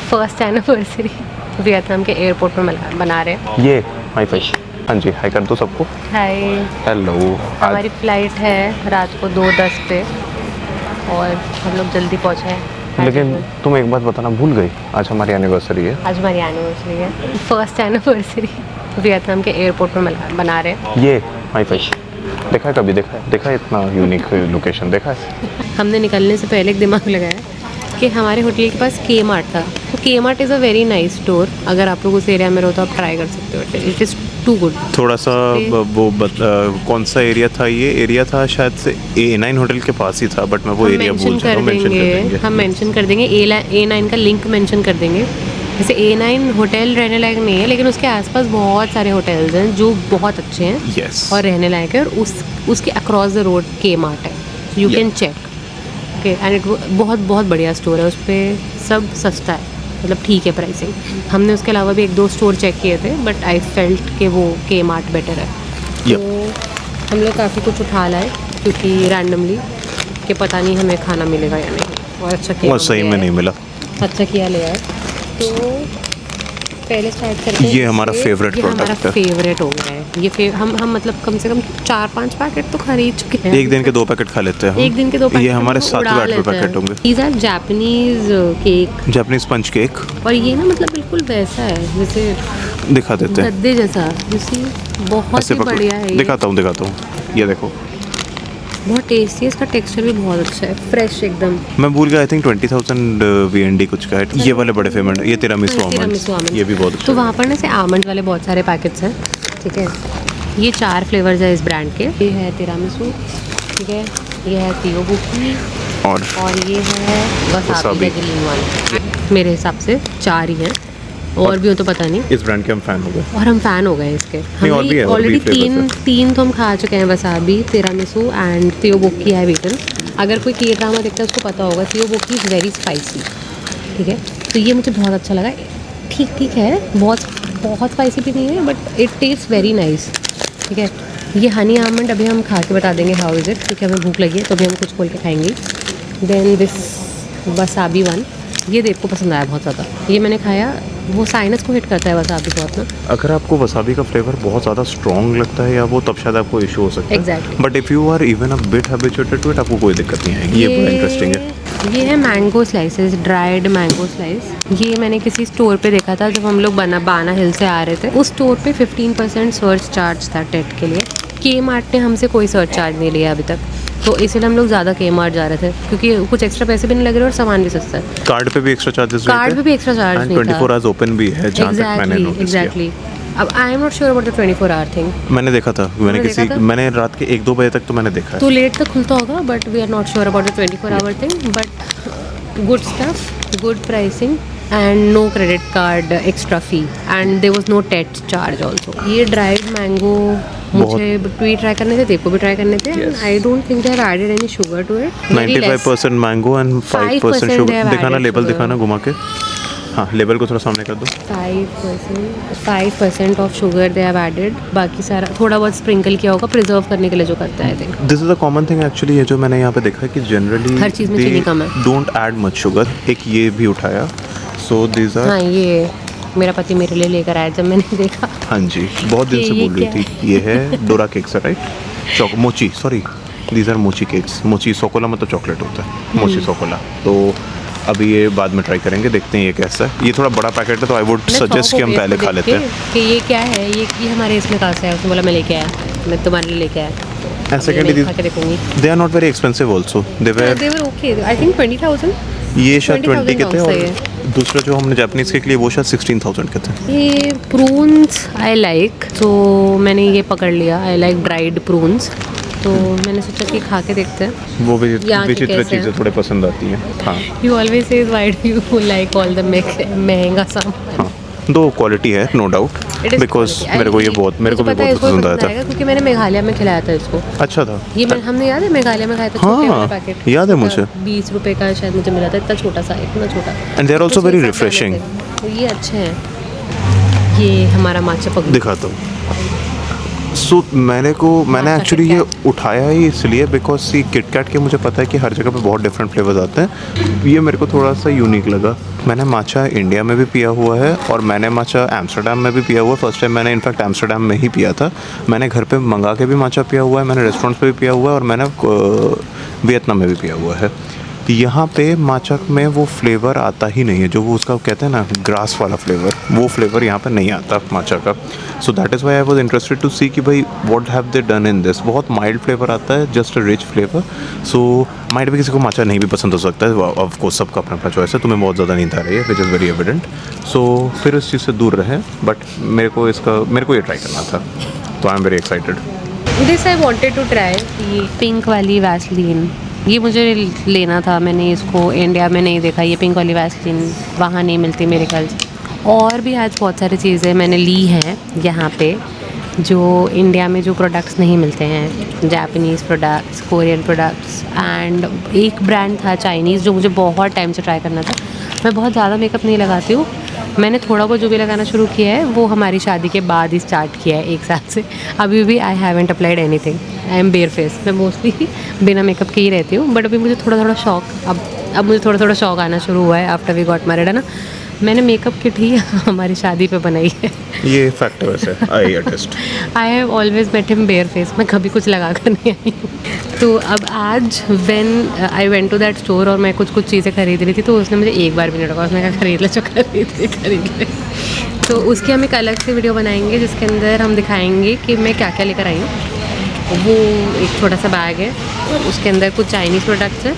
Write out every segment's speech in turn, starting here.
First anniversary Vietnam के airport पर बना रहे हैं। ये माई फाई। हाँ जी, हाई कर दो सबको। हाय, हेलो। हमारी फ़्लाइट है रात को 2:10 पे और हम लोग जल्दी पहुँचे हैं। लेकिन तुम एक बात बताना भूल गई, आज हमारी एनिवर्सरी है। आज हमारी एनिवर्सरी है, फर्स्ट एनिवर्सरी वियतनाम के एयरपोर्ट पर बना रहे हैं। ये माई फाई देखा है, कभी देखा है इतना यूनिक लोकेशन देखा है? हमने निकलने से पहले एक दिमाग लगाया कि हमारे होटल के पास के मार्ट था। तो के mart is a very nice store. अगर आप लोग उस एरिया में रहो तो आप ट्राई कर सकते हो। It is too good. थोड़ा सा वो कौन सा एरिया था? ये एरिया था शायद से A9 होटल के पास ही था, बट मैं वो एरिया भूल जाता हूँ। हम मेंशन कर देंगे। A9 का लिंक मेंशन कर देंगे। जैसे A9 होटल रहने लायक नहीं है, लेकिन उसके आसपास बहुत सारे होटल्स हैं जो बहुत अच्छे हैं yes. और रहने लायक है। और उसके अक्रॉस द रोड के मार्ट है, you can check. Okay, and it बहुत बढ़िया स्टोर है। उस पर सब सस्ता है, मतलब ठीक है प्राइसिंग। हमने उसके अलावा भी 1-2 स्टोर चेक किए थे, बट आई फेल्ट कि वो के मार्ट बेटर है। तो हम लोग काफ़ी कुछ उठा लाए क्योंकि रैंडमली कि पता नहीं हमें खाना मिलेगा या नहीं। और अच्छा किया, सही में नहीं मिला। अच्छा किया ले आए। तो पहले स्टार्ट करते हैं। ये हमारा फेवरेट प्रोडक्ट है। हमारा फेवरेट हो गया है ये। हम मतलब कम से कम 4-5 पैकेट तो खरीद चुके हैं। एक दिन के 2 पैकेट खा लेते हैं। एक दिन के 2 पैकेट ये हमारे 7-8 पैकेट होंगे। These are Japanese cake. Japanese punch cake. और ये ना मतलब बिल्कुल वैसा है जैसे दिखा देते हैं गद्दे जैसा। जैसे बहुत ही बढ़िया है ये। दिखाता हूँ। ये देखो, बहुत टेस्टी है। इसका टेक्सचर भी बहुत अच्छा है, फ्रेश एकदम। मैं भूल गया, आई थिंक 20,000 VND कुछ का है। ये वाले बड़े फेमस है। ये तिरामिसू आमंड, ये भी बहुत अच्छा तो वहाँ पर ना से आमंड वाले बहुत सारे पैकेट्स हैं। ठीक है, ये 4 फ्लेवर्स है इस ब्रांड के। ये है तिरामिसू, ठीक है, ये है तियोबुकी और ये है वसाबी ग्रीन वाला। मेरे हिसाब से 4 ही हैं, और भी हो तो पता नहीं। इस ब्रांड के हम फैन हो गए और हम फ़ैन हो गए इसके। हमने ऑलरेडी 3 तो हम खा चुके हैं, वसाबी, तिरामिसू एंड तियोबुकी है वीगन। अगर कोई के ड्रामा देखता है उसको पता होगा तियोबुकी इज़ वेरी स्पाइसी। ठीक है, तो ये मुझे बहुत अच्छा लगा। ठीक है, बहुत स्पाइसी भी नहीं है, but it taste very nice. ठीक है, ये हनी आमंड अभी हम खा के बता देंगे हाउ इज़ इट, क्योंकि हमें भूख लगी है तो अभी हम कुछ खोल के खाएंगे। देन दिस वसाबी वन, ये देव को पसंद आया बहुत ज़्यादा। ये मैंने खाया, वो साइनस को हिट करता है वसाबी बहुत ना। अगर आपको वसाबी का फ्लेवर बहुत ज़्यादा स्ट्रॉन्ग लगता है या वो, तब शायद आपको इशू हो सकता है। Exactly. But if you are even a bit habituated to it, आपको कोई दिक्कत नहीं आएगी। ये बड़ा इंटरेस्टिंग है। ये है mango slices, dried mango slice. ये मैंने किसी स्टोर पे देखा था जब हम लोग बाना हिल से आ रहे थे। उस स्टोर पे 15% सर्च चार्ज था टेट के लिए। के मार्ट ने हमसे कोई सर्च चार्ज नहीं लिया अभी तक, तो इसलिए हम लोग ज़्यादा के मार्ट जा रहे थे क्योंकि कुछ एक्स्ट्रा पैसे भी नहीं लग रहे और सामान भी सस्ता है। कार्ड पे भी एक्स्ट्रा चार्जेस नहीं थे। कार्ड पे भी एक्स्ट्रा चार्ज नहीं था। 24 आवर्स ओपन भी है, जहाँ तक मैंने नोटिस किया। अब I am not sure about the 24 hour thing. मैंने देखा था, मैंने रात के 1-2 बजे तक तो मैंने देखा है। तो लेट तक खुलता होगा, but we are not sure about the 24 hour thing. But good stuff, good pricing and no credit card extra fee and there was no टेट चार्ज आल्सो। ये ड्राइड मैंगो मुझे भी ट्राई करने थे, देखो भी ट्राई करने थे। I don't think they have added any sugar to it. 95% mango and 5% sugar. दिखाना लेबल, दिखाना घुमा के। हाँ, लेबल को थोड़ा सामने कर दो। 5% of sugar they have added. बाकी सारा थोड़ा बहुत स्प्रिंकल किया होगा प्रिजर्व करने के लिए जो करता है। I think this is a common thing actually. ये जो मैंने यहाँ पे देखा है कि जनरली हर चीज़ में चीनी कम है। Don't add much sugar. एक ये भी उठाया। सो दिस आर, हाँ, ये मेरा पति मेरे लिए लेकर आया जब मैंने देखा। हाँ जी, बहुत दिन से बोल रही थी। ये है डोरा केक्स है, राइट? मोची, सॉरी, दीज आर मोची केक्स। मोची सोकोला मतलब चॉकलेट होता है, मोची सोकोला। तो अभी ये बाद में ट्राई करेंगे, देखते हैं ये कैसा है। ये थोड़ा बड़ा पैकेट है तो आई वुड सजेस्ट कि हम पहले खा लेते हैं कि ये क्या है। ये हमारे इसमें कहाँ से है? उसने बोला मैं लेके आया, मैं तुम्हारे लिए लेके आया। And secondly they are not very expensive also. They were okay. I think 20,000। ये शायद 20 के थे, और दूसरा जो हमने जापानीज केक लिए वो शायद 16,000 के थे। ये प्रून्स आई लाइक, तो मैंने ये पकड़ लिया। आई लाइक ड्राइड प्रून्स, तो मैंने सोचा कि खा के देखते हैं। वो विचित्र चीज़ें थोड़े पसंद आती हैं। हाँ, you always say why do you like all the महंगा सामान? हाँ, दो क्वालिटी है नो डाउट, बिकॉज मेरे को भी बहुत पसंद आया था क्योंकि मैंने मेघालय में खिलाया था इसको। अच्छा था ये हमने याद है मेघालय में खाया था, छोटे वाला पैकेट याद है मुझे। 20 रुपए का शायद मुझे मिला था, इतना छोटा सा, इतना छोटा। And they are also very refreshing. तो ये अच्छे हैं। ये हमारा माचा पक दिखाता हूँ। सो मैंने एक्चुअली ये उठाया ही इसलिए बिकॉज सी किटकैट के मुझे पता है कि हर जगह पे बहुत डिफरेंट फ्लेवर्स आते हैं। ये मेरे को थोड़ा सा यूनिक लगा। मैंने माचा इंडिया में भी पिया हुआ है और मैंने माचा एम्स्टर्डम में भी पिया हुआ है। फर्स्ट टाइम मैंने इनफैक्ट एम्स्टर्डम में ही पिया था। मैंने घर पे मंगा के भी माचा पिया हुआ है, मैंने रेस्टोरेंट्स पे भी पिया हुआ है और मैंने वियतनाम में भी पिया हुआ है। यहाँ पे माचा में वो फ्लेवर आता ही नहीं है जो वो उसका कहते हैं ना ग्रास वाला फ्लेवर, वो फ्लेवर यहाँ पे नहीं आता माचा का। So that is why I was interested to see कि भाई what have they done in this. बहुत माइल्ड फ्लेवर आता है, just a rich flavour. So might भी किसी को माचा नहीं भी पसंद हो सकता है, ऑफ कोर्स सबका अपना अपना चॉइस है। तुम्हें बहुत ज़्यादा नींद आ रही है विच इज़ वेरी एविडेंट। सो फिर इस चीज़ से दूर रहे, बट मेरे को ये ट्राई करना था, तो I am very excited. This I wanted to try, ये पिंक वाली वैसलीन, ये मुझे लेना था। मैंने इसको इंडिया में नहीं देखा, ये पिंक वाली वैसलीन वहाँ नहीं मिलती मेरे ख्याल से। और भी आज बहुत सारी चीज़ें मैंने ली हैं यहाँ पे जो इंडिया में जो प्रोडक्ट्स नहीं मिलते हैं, Japanese products, Korean products, and एक ब्रांड था चाइनीज़ जो मुझे बहुत टाइम से ट्राई करना था। मैं बहुत ज़्यादा मेकअप नहीं लगाती हूँ, मैंने थोड़ा बहुत जो भी लगाना शुरू किया है वो हमारी शादी के बाद ही स्टार्ट किया है 1 साल से। अभी भी I haven't applied anything, I am bear face. मैं मोस्टली बिना मेकअप के ही रहती हूँ, बट अभी मुझे थोड़ा शौक, अब मुझे थोड़ा शौक आना शुरू हुआ है आफ्टर वी गॉट मैरिड, है ना। मैंने मेकअप किट ही हमारी शादी पे बनाई है। ये फैक्ट है वैसे, I attest. I have always met him bare face, मैं कभी कुछ लगा कर नहीं आई हूँ। तो अब आज when I went to that store और मैं कुछ चीज़ें खरीद रही थी, तो उसने मुझे एक बार भी नहीं लगा, उसने कहा खरीद ले जो खरीद ले। तो उसकी हम एक अलग से वीडियो बनाएंगे जिसके अंदर हम दिखाएंगे कि मैं क्या क्या लेकर आई हूँ। वो एक छोटा सा बैग है, उसके अंदर कुछ चाइनीज़ प्रोडक्ट्स हैं,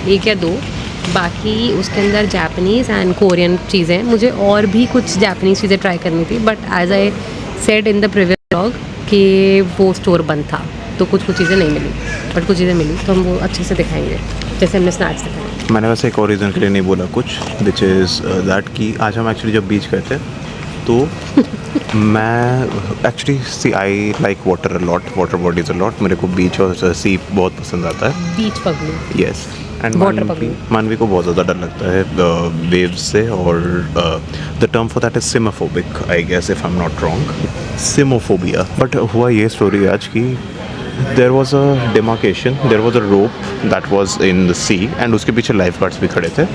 एक या 2, बाकी उसके अंदर जापानीज़ एंड कोरियन चीज़ें। मुझे और भी कुछ जापानीज़ चीज़ें ट्राई करनी थी, but as I said in the previous vlog कि वो स्टोर बंद था, तो कुछ चीज़ें नहीं मिली, बट कुछ चीज़ें मिली, तो हम वो अच्छे से दिखाएंगे जैसे हमने स्नैक्स दिखाए। मैंने वैसे एक और रीज़न के लिए नहीं बोला कुछ, विच इज़ दैट कि आज हम एक्चुअली जब बीच गए थे तो मैं actually see I like water a lot, water bodies a lot. मेरे को बीच और सी बहुत पसंद आता है। बीच पगलू, यस। एंड वाटर मानवी को बहुत ज़्यादा डर लगता है वेव्स से, और the term for that is cymophobic, I guess if I am not wrong, cymophobia. But हुआ ये स्टोरी आज की, there was a demarcation, there was a rope that was in the sea and उसके पीछे life guards भी खड़े थे।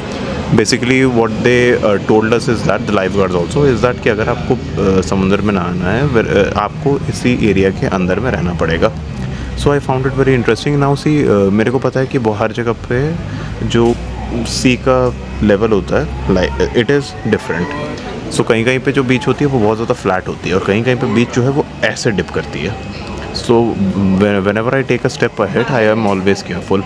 Basically what they told us is that the life guards also is that कि अगर आपको समुद्र में नहाना है आपको इसी एरिया के अंदर में रहना पड़ेगा। So I found it very interesting. Now see मेरे को पता है कि हर जगह पे जो सी का लेवल होता है लाइक इट इज़ डिफरेंट। सो कहीं पे जो बीच होती है वो बहुत ज़्यादा फ्लैट होती है और कहीं पे बीच जो है वो ऐसे डिप करती है। सो whenever I take a step ahead, I am always careful.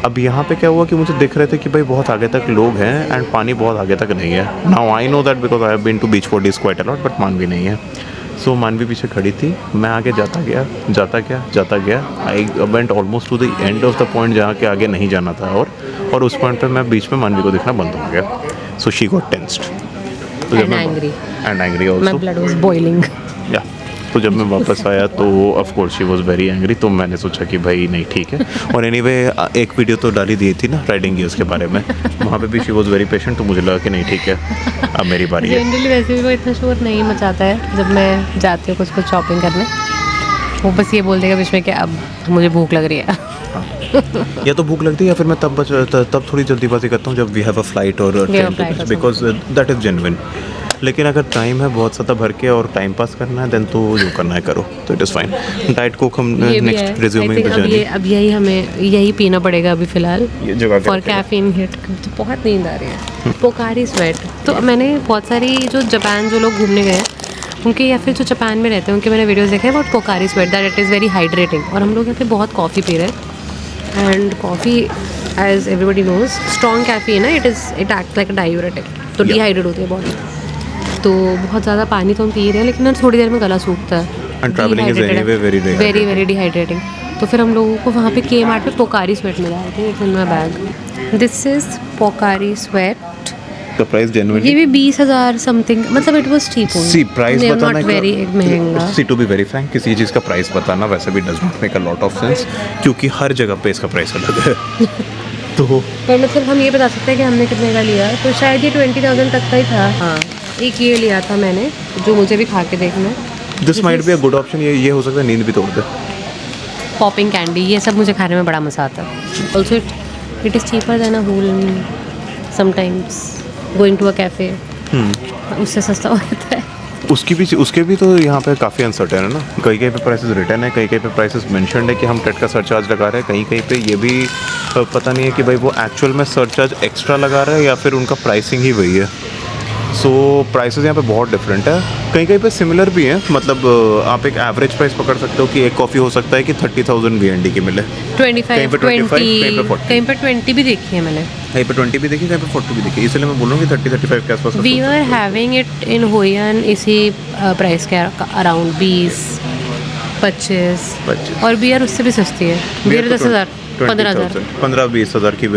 अब यहाँ पे क्या हुआ कि मुझे दिख रहे थे कि भाई बहुत आगे तक लोग हैं एंड पानी बहुत आगे तक नहीं है। Now I know that because I have been to beach bodies quite a lot, but Manavi नहीं है। सो मानवी पीछे खड़ी थी, मैं आगे जाता गया। I went almost two the end of the point जहाँ के आगे नहीं जाना था, और उस पॉइंट पे मैं बीच में मानवी को दिखना बंद हो गया। So she got tensed and angry also, my blood was boiling. या तो जब मैं वापस आया तो of course she was very angry. तो मैंने सोचा कि भाई नहीं ठीक है। और एनीवे एक वीडियो तो डाली दी थी ना राइडिंग गियर्स के बारे में, वहाँ पे भी शी वाज वेरी पेशेंट। तो मुझे लगा कि नहीं ठीक है अब मेरी बारी है। जनरली वैसे भी वो इतना शोर नहीं मचाता है जब मैं जाती हूँ कुछ शॉपिंग करने, वो बस ये बोल देगा बीच में कि अब मुझे भूख लग रही है। या तो भूख लगती है या फिर मैं तब थोड़ी जल्दीबाजी करता हूँ जब वी हैव अ फ्लाइट और बिकॉज दैट इज़ जेन्युइन। लेकिन अगर टाइम है बहुत ज़्यादा भर के और टाइम पास करना है देन तो जो करना है करो, तो it is fine. Diet Coke हम नेक्स्ट रिज्यूमिंग जर्नी, अब यही पीना पड़ेगा अभी फिलहाल फॉर कैफीन हिट। तो बहुत नींद आ रही है। पोकारी स्वेट, तो मैंने बहुत सारी जो जापान जो लोग घूमने गए हैं उनके या फिर जो जापान में रहते हैं उनके मैंने वीडियोस देखे हैं, बहुत Pocari Sweat that it is very hydrating. और हम लोग यहाँ पे बहुत कॉफ़ी पी रहे हैं and coffee as everybody knows strong caffeine है, it act like a diuretic, तो डिहाइड्रेट होती है बॉडी। तो बहुत ज़्यादा पानी तो हम पी रहे हैं लेकिन थोड़ी देर में गला सूखता है, वेरी वेरी डिहाइड्रेटिंग। तो फिर हम लोगों को वहाँ पे के मार्ट पे पोकारी स्वेट मिला है, it's in my bag. This is Pocari Sweat. The price genuinely, ये भी 20,000 समथिंग, मतलब it was cheap only. See price बताना नॉट वेरी महंगा। See to be very frank, किसी चीज़ का प्राइस बताना वैसे भी does not make a lot of sense, क्योंकि हर जगह पे इसका प्राइस अलग है। तो पर मतलब हम ये बता सकते हैं कि हमने कितने का लिया, तो शायद ये 20,000 तक का ही था। हाँ, एक ये लिया था मैंने जो मुझे भी खा के देखना है। This might be a good option. ये हो सकता है नींद भी तोड़ दे। पॉपिंग कैंडी, ये सब मुझे खाने में बड़ा मज़ा आता है। Also it is cheaper than a whole sometimes going to a cafe, उससे सस्ता हो जाता है। उसके भी तो यहाँ पे काफ़ी अनसर्टेन है ना। कहीं कहीं पे प्राइसेस रिटर्न है, कहीं कहीं पे प्राइसेस मेंशन्ड है कि हम टेट का सरचार्ज लगा रहे हैं, कहीं कहीं पे ये भी पता नहीं है कि भाई वो एक्चुअल में सरचार्ज एक्स्ट्रा लगा रहा है या फिर उनका प्राइसिंग ही वही है। सो प्राइसेस यहाँ पे बहुत डिफरेंट है। कहीं कहीं पे सिमिलर भी हैं, मतलब आप एक एवरेज प्राइस पकड़ सकते हो कि एक कॉफ़ी हो सकता है कि 30,000 VND की मिले, 25, कहीं पे 25, कहीं पे 40, कहीं पे 20 भी देखी है मैंने, कहीं पे 20 भी देखी, कहीं पे 40 भी देखी। इसलिए मैं बोल रहा हूँ कि 30-35 के आसपास। We are having it in Hoi An इसी प्राइस के अराउंड 20-25, और बियर उससे भी सस्ती है। बियर 10,000 15,000 15-20 हज़ार की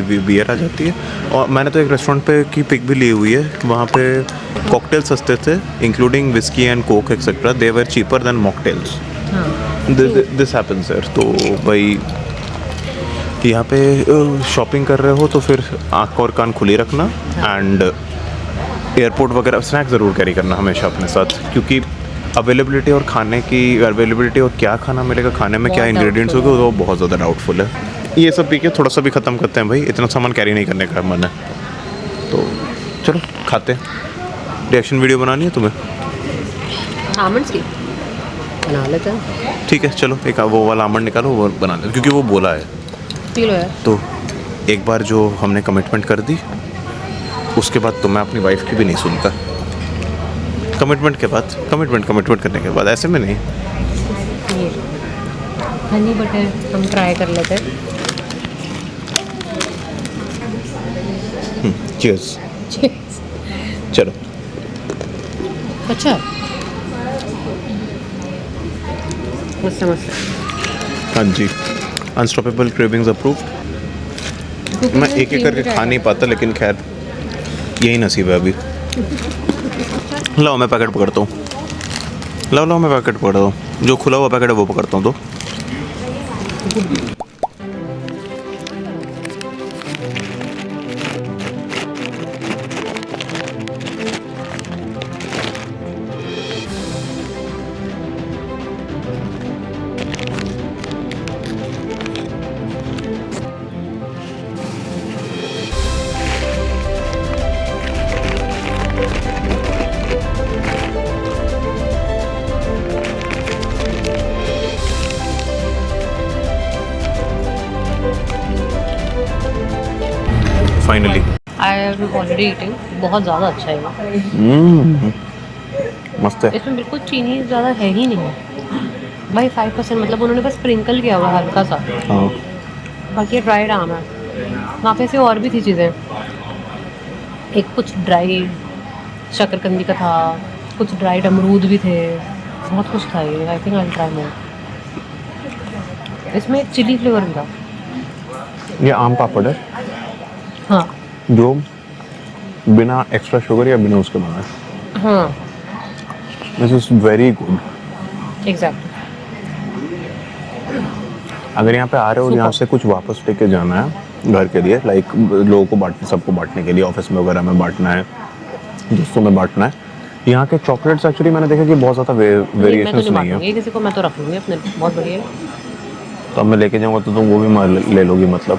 बियर आ जाती है। और मैंने तो एक रेस्टोरेंट पे की पिक भी ली हुई है, वहाँ पे कॉकटेल सस्ते थे including whisky and Coke etcetera, they were cheaper than mocktails. This happens sir. तो भाई यहाँ पे शॉपिंग कर रहे हो तो फिर आँख और कान खुली रखना, एंड एयरपोर्ट वगैरह स्नैक्स ज़रूर कैरी करना हमेशा अपने साथ, क्योंकि अवेलेबिलिटी और खाने की अवेलेबिलिटी और क्या खाना मिलेगा, खाने में क्या इंग्रेडिएंट्स होंगे, वो बहुत ज़्यादा डाउटफुल है। ये सब पी के थोड़ा सा भी ख़त्म करते हैं भाई, इतना सामान कैरी नहीं करने का मन है। तो चलो खाते हैं। रिएक्शन वीडियो बनानी है तुम्हें? आमंड्स की बना लेते हैं। ठीक है चलो, एक वो वाला आमंड निकालो, वो बना लेते, क्योंकि वो बोला है। पी लो यार। तो एक बार जो हमने कमिटमेंट कर दी, उसके बाद तो मैं अपनी वाइफ की भी नहीं सुनता। कमिटमेंट के बाद कमिटमेंट करने के बाद ऐसे में नहीं। ये हनी बटर हम ट्राई कर लेते हैं। चीयर्स। चलो। अच्छा मस्त मस्त। हाँ जी, अनस्टॉपेबल क्रेविंग्स अप्रूव्ड। मैं एक एक करके खा नहीं पाता, लेकिन खैर यही नसीब है अभी। लाओ मैं पैकेट पकड़ता हूँ, लाओ मैं पैकेट पकड़ता हूँ, जो खुला हुआ पैकेट है वो पकड़ता हूँ। तो finally I am already eating. बहुत ज़्यादा अच्छा है ये। मस्त है। इसमें बिल्कुल चीनी ज़्यादा है ही नहीं भाई। 5%, मतलब उन्होंने बस स्प्रिंकल किया हुआ हल्का सा। हाँ बाकी ड्राइड आम है। वहाँ पे से और भी थी चीज़ें, एक कुछ ड्राई शकरकंदी का था, कुछ ड्राइड अमरूद भी थे, बहुत कुछ था ये। I think I will try मोर। इसमें एक चिली फ्लेवर भी था। ये आम पापड़ है, हाँ जो बिना एक्स्ट्रा शुगर या बिना उसके बना है। हाँ this is very good. Exactly. अगर यहाँ पे आ रहे हो और यहाँ से कुछ वापस लेके जाना है घर के लिए, लाइक लोगों को बांटने, सबको बांटने के लिए, ऑफिस में वगैरह में बांटना है, दोस्तों में बांटना है, यहाँ के चॉकलेट्स एक्चुअली मैंने देखा कि बहुत ज़्यादा वेरिएशंस नहीं है। ये किसी को मैं तो रख लूँगी अपने, बहुत बढ़िया है। तो अब मैं लेके जाऊँगा तो तुम वो भी ले लोगी मतलब।